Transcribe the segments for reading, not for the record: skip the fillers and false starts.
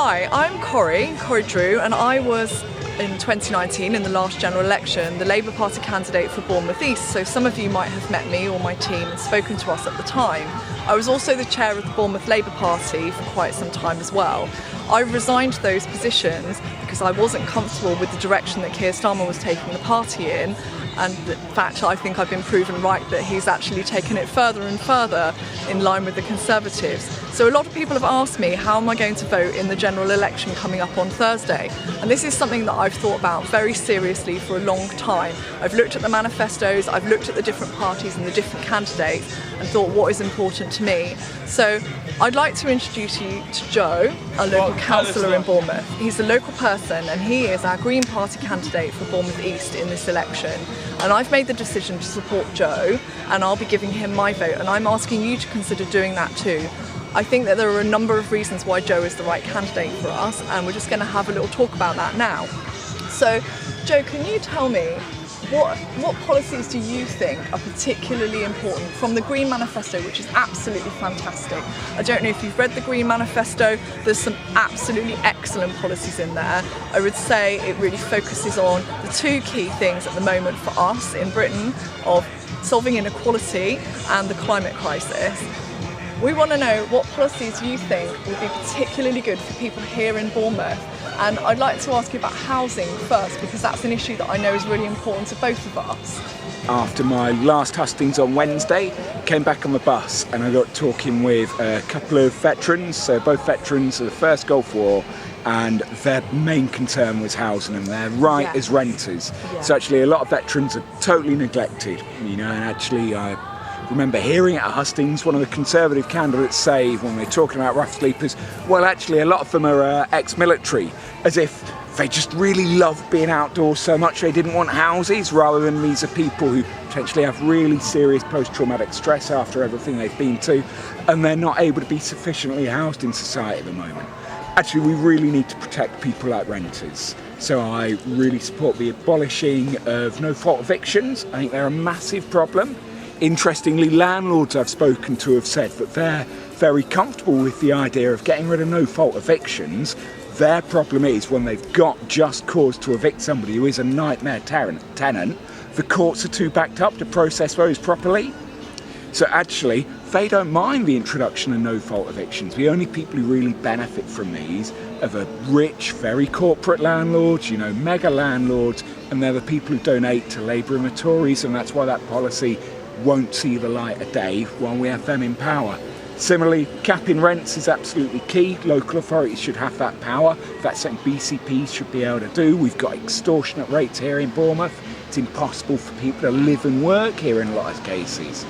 Hi, I'm Corrie Drew, and I was in 2019 in the last general election the Labour Party candidate for Bournemouth East, so some of you might have met me or my team and spoken to us at the time. I was also the chair of the Bournemouth Labour Party for quite some time as well. I resigned those positions because I wasn't comfortable with the direction that Keir Starmer was taking the party in, and in fact I think I've been proven right that he's actually taken it further and further in line with the Conservatives. So a lot of people have asked me how am I going to vote in the general election coming up on Thursday, and this is something that I've thought about very seriously for a long time. I've looked at the manifestos, I've looked at the different parties and the different candidates and thought what is important to me. So I'd like to introduce you to Joe, a local councillor in Bournemouth. He's a local person and he is our Green Party candidate for Bournemouth East in this election. And I've made the decision to support Joe and I'll be giving him my vote, and I'm asking you to consider doing that too. I think that there are a number of reasons why Joe is the right candidate for us, and we're just going to have a little talk about that now. So Joe, can you tell me what policies do you think are particularly important from the Green Manifesto, which is absolutely fantastic? I don't know if you've read the Green Manifesto, there's some absolutely excellent policies in there. I would say it really focuses on the two key things at the moment for us in Britain of solving inequality and the climate crisis. We want to know what policies you think would be particularly good for people here in Bournemouth. And I'd like to ask you about housing first, because that's an issue that I know is really important to both of us. After my last hustings on Wednesday, came back on the bus and I got talking with a couple of veterans, so both veterans of the First Gulf War, and their main concern was housing and their right as renters. Yeah. So actually a lot of veterans are totally neglected, and actually I remember hearing at hustings one of the Conservative candidates say when they're talking about rough sleepers, well actually a lot of them are ex-military, as if they just really love being outdoors so much they didn't want houses, rather than these are people who potentially have really serious post-traumatic stress after everything they've been to, and they're not able to be sufficiently housed in society at the moment. Actually, we really need to protect people like renters. So I really support the abolishing of no-fault evictions. I think they're a massive problem. Interestingly, landlords I've spoken to have said that they're very comfortable with the idea of getting rid of no-fault evictions. Their problem is when they've got just cause to evict somebody who is a nightmare tenant, the courts are too backed up to process those properly. So actually, they don't mind the introduction of no-fault evictions. The only people who really benefit from these are the rich, very corporate landlords, mega landlords, and they're the people who donate to Labour and the Tories, and that's why that policy won't see the light of day while we have them in power. Similarly, capping rents is absolutely key. Local authorities should have that power. That's something BCPs should be able to do. We've got extortionate rates here in Bournemouth. It's impossible for people to live and work here in a lot of cases.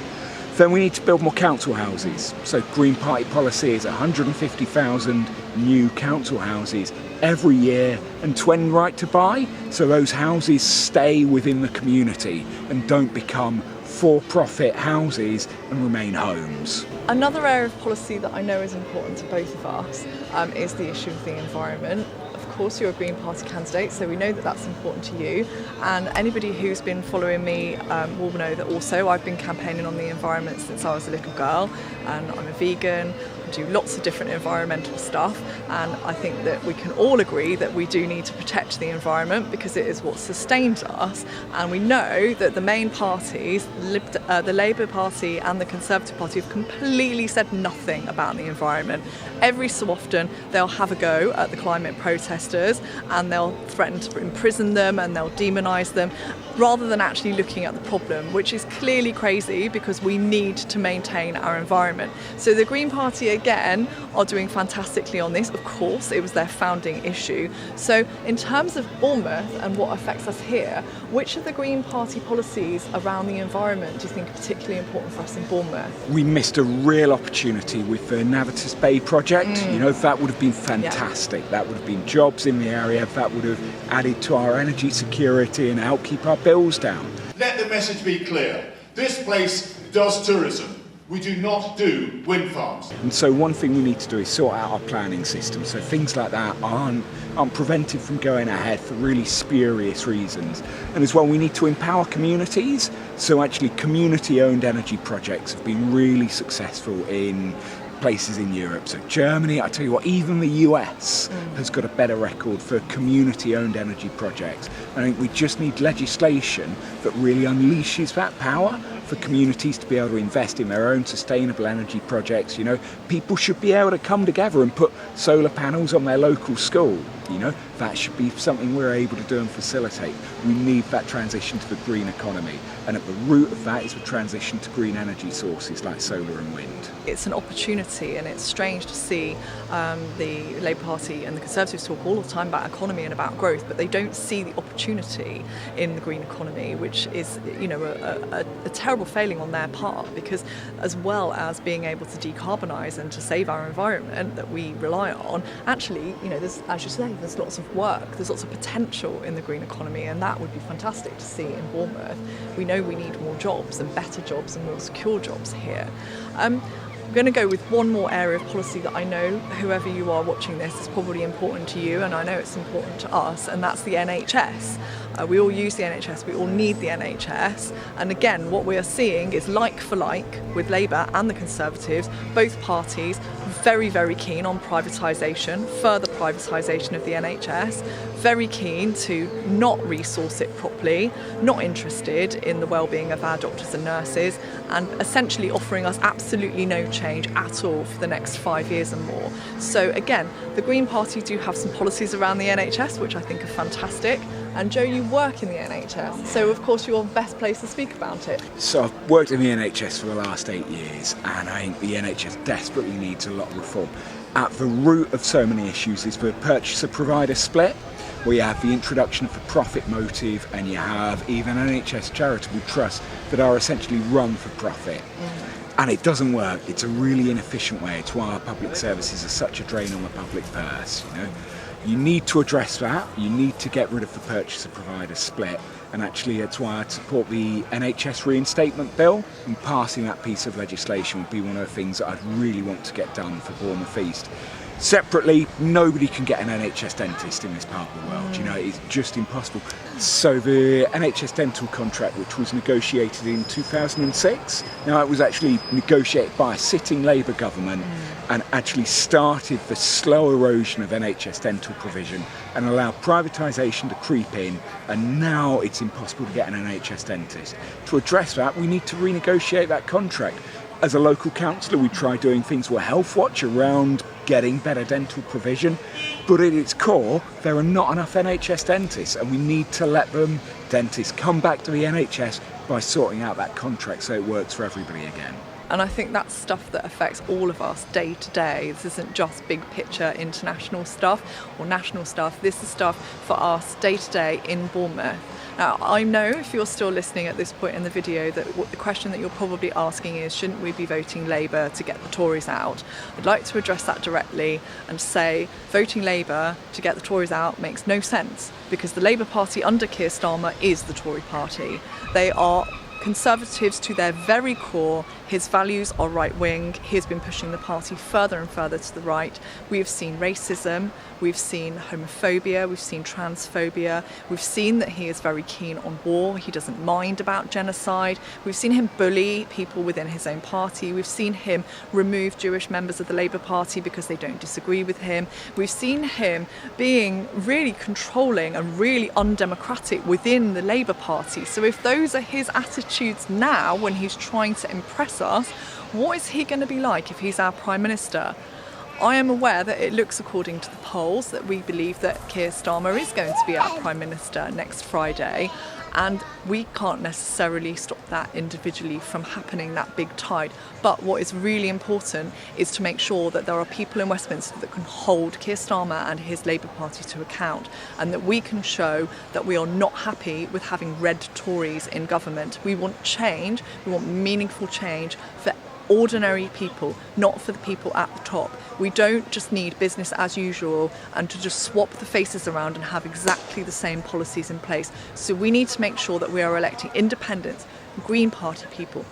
Then we need to build more council houses. So Green Party policy is 150,000 new council houses every year, and 20 right to buy, so those houses stay within the community and don't become for-profit houses and remain homes. Another area of policy that I know is important to both of us is the issue of the environment. Of course, you're a Green Party candidate, so we know that that's important to you, and anybody who's been following me will know that also I've been campaigning on the environment since I was a little girl, and I'm a vegan. Do lots of different environmental stuff, and I think that we can all agree that we do need to protect the environment because it is what sustains us, and we know that the main parties, the Labour Party and the Conservative Party, have completely said nothing about the environment. Every so often they'll have a go at the climate protesters and they'll threaten to imprison them and they'll demonise them, rather than actually looking at the problem, which is clearly crazy because we need to maintain our environment. So the Green Party again are doing fantastically on this. Of course, it was their founding issue. So in terms of Bournemouth and what affects us here, which of the Green Party policies around the environment do you think are particularly important for us in Bournemouth? We missed a real opportunity with the Navitas Bay project. That would have been fantastic. Yeah. That would have been jobs in the area. That would have added to our energy security and helped keep our bills down. Let the message be clear. This place does tourism. We do not do wind farms. And so one thing we need to do is sort out our planning system, so things like that aren't prevented from going ahead for really spurious reasons. And as well, we need to empower communities. So actually community-owned energy projects have been really successful in places in Europe. So Germany, I tell you what, even the US has got a better record for community-owned energy projects. I think we just need legislation that really unleashes that power for communities to be able to invest in their own sustainable energy projects. You know, people should be able to come together and put solar panels on their local school. You know, that should be something we're able to do and facilitate. We need that transition to the green economy, and at the root of that is the transition to green energy sources like solar and wind. It's an opportunity, and it's strange to see the Labour Party and the Conservatives talk all the time about economy and about growth, but they don't see the opportunity in the green economy, which is, you know, a terrible failing on their part, because as well as being able to decarbonise and to save our environment that we rely on, actually, you know, there's, as you say, there's lots of work, there's lots of potential in the green economy, and that would be fantastic to see in Bournemouth. We know we need more jobs and better jobs and more secure jobs here. I'm going to go with one more area of policy that I know, whoever you are watching this, is probably important to you, and I know it's important to us, and that's the NHS. We all use the NHS, we all need the NHS, and again what we are seeing is like for like with Labour and the Conservatives, both parties very, very keen on privatisation, further privatisation of the NHS, very keen to not resource it properly, not interested in the well-being of our doctors and nurses, and essentially offering us absolutely no change at all for the next 5 years and more. So again, the Green Party do have some policies around the NHS which I think are fantastic, and Joe, you work in the NHS, so of course you're the best place to speak about it. So I've worked in the NHS for the last 8 years, and I think the NHS desperately needs a lot of reform. At the root of so many issues is the purchaser-provider split, where you have the introduction of the profit motive, and you have even NHS charitable trusts that are essentially run for profit. And it doesn't work. It's a really inefficient way. It's why our public services are such a drain on the public purse. You know, you need to address that. You need to get rid of the purchaser-provider split. And actually, it's why I'd support the NHS reinstatement bill, and passing that piece of legislation would be one of the things that I'd really want to get done for Bournemouth East. Separately, nobody can get an NHS dentist in this part of the world. You know, it's just impossible. So the NHS dental contract, which was negotiated in 2006, now it was actually negotiated by a sitting Labour government and actually started the slow erosion of NHS dental provision and allowed privatisation to creep in, and now it's impossible to get an NHS dentist. To address that, we need to renegotiate that contract. As a local councillor, we try doing things with Health Watch around getting better dental provision, but at its core, there are not enough NHS dentists, and we need to let dentists come back to the NHS by sorting out that contract so it works for everybody again. And I think that's stuff that affects all of us day to day. This isn't just big picture international stuff or national stuff. This is stuff for us day to day in Bournemouth. Now, I know if you're still listening at this point in the video that the question that you're probably asking is, shouldn't we be voting Labour to get the Tories out? I'd like to address that directly and say voting Labour to get the Tories out makes no sense, because the Labour Party under Keir Starmer is the Tory party. They are Conservatives to their very core. His values are right-wing. He has been pushing the party further and further to the right. We have seen racism, we've seen homophobia, we've seen transphobia, we've seen that he is very keen on war, he doesn't mind about genocide, we've seen him bully people within his own party, we've seen him remove Jewish members of the Labour Party because they don't disagree with him, we've seen him being really controlling and really undemocratic within the Labour Party. So if those are his attitudes now when he's trying to impress us, what is he going to be like if he's our Prime Minister? I am aware that it looks, according to the polls, that we believe that Keir Starmer is going to be our Prime Minister next Friday, and we can't necessarily stop that individually from happening, that big tide. But what is really important is to make sure that there are people in Westminster that can hold Keir Starmer and his Labour Party to account, and that we can show that we are not happy with having red Tories in government. We want change, we want meaningful change for ordinary people, not for the people at the top. We don't just need business as usual and to just swap the faces around and have exactly the same policies in place. So we need to make sure that we are electing independents, Green Party people,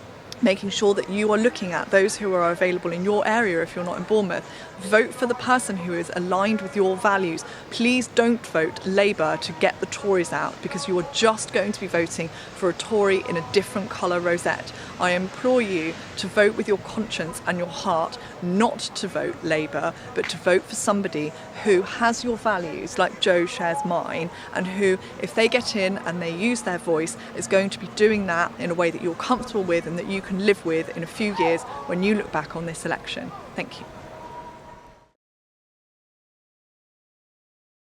making sure that you are looking at those who are available in your area if you're not in Bournemouth. Vote for the person who is aligned with your values. Please don't vote Labour to get the Tories out, because you are just going to be voting for a Tory in a different colour rosette. I implore you to vote with your conscience and your heart, not to vote Labour, but to vote for somebody who has your values, like Joe shares mine, and who, if they get in and they use their voice, is going to be doing that in a way that you're comfortable with and that you can live with in a few years when you look back on this election. Thank you.